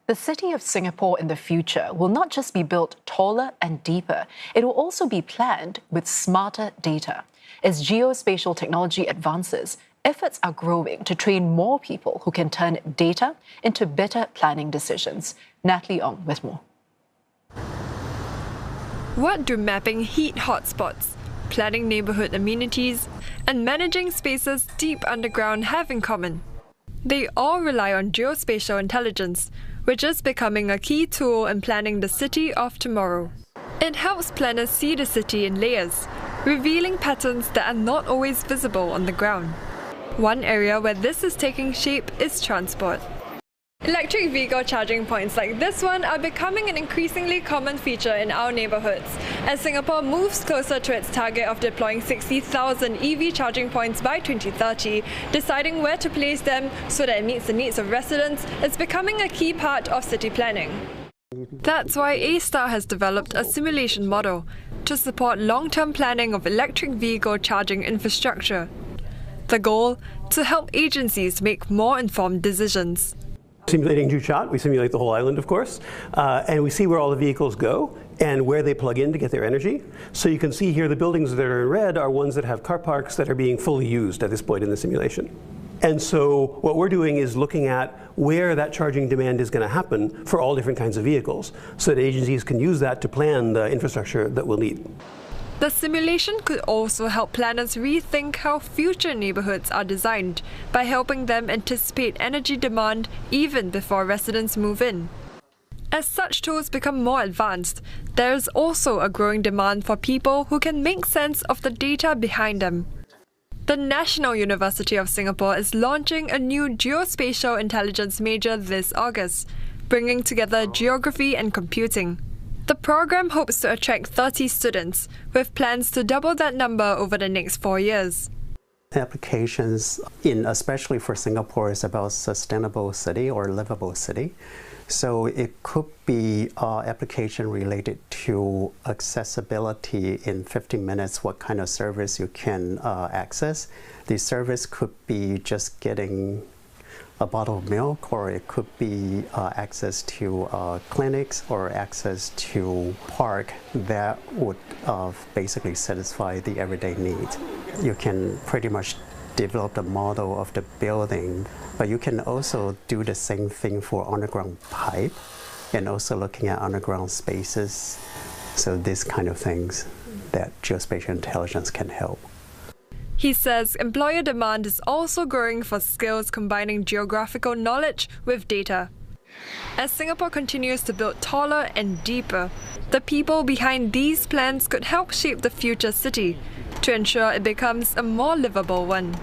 The city of Singapore in the future will not just be built taller and deeper, it will also be planned with smarter data. As geospatial technology advances, efforts are growing to train more people who can turn data into better planning decisions. Natalie Ong with more. What do mapping heat hotspots, planning neighbourhood amenities, and managing spaces deep underground have in common? They all rely on geospatial intelligence, which is becoming a key tool in planning the city of tomorrow. It helps planners see the city in layers, revealing patterns that are not always visible on the ground. One area where this is taking shape is transport. Electric vehicle charging points like this one are becoming an increasingly common feature in our neighbourhoods, as Singapore moves closer to its target of deploying 60,000 EV charging points by 2030. Deciding where to place them so that it meets the needs of residents is becoming a key part of city planning. That's why A-Star has developed a simulation model to support long-term planning of electric vehicle charging infrastructure. The goal? To help agencies make more informed decisions. Simulating Juchat, we simulate the whole island, of course, and we see where all the vehicles go and where they plug in to get their energy. So you can see here the buildings that are in red are ones that have car parks that are being fully used at this point in the simulation. And so what we're doing is looking at where that charging demand is going to happen for all different kinds of vehicles, so that agencies can use that to plan the infrastructure that we'll need. The simulation could also help planners rethink how future neighbourhoods are designed by helping them anticipate energy demand even before residents move in. As such tools become more advanced, there is also a growing demand for people who can make sense of the data behind them. The National University of Singapore is launching a new geospatial intelligence major this August, bringing together geography and computing. The program hopes to attract 30 students, with plans to double that number over the next 4 years. Applications, especially for Singapore, is about sustainable city or livable city. So it could be application related to accessibility in 15 minutes, what kind of service you can access. The service could be just getting a bottle of milk, or it could be access to clinics or access to park that would basically satisfy the everyday needs. You can pretty much develop the model of the building, but you can also do the same thing for underground pipe and also looking at underground spaces. So these kind of things that geospatial intelligence can help. He says employer demand is also growing for skills combining geographical knowledge with data. As Singapore continues to build taller and deeper, the people behind these plans could help shape the future city to ensure it becomes a more livable one.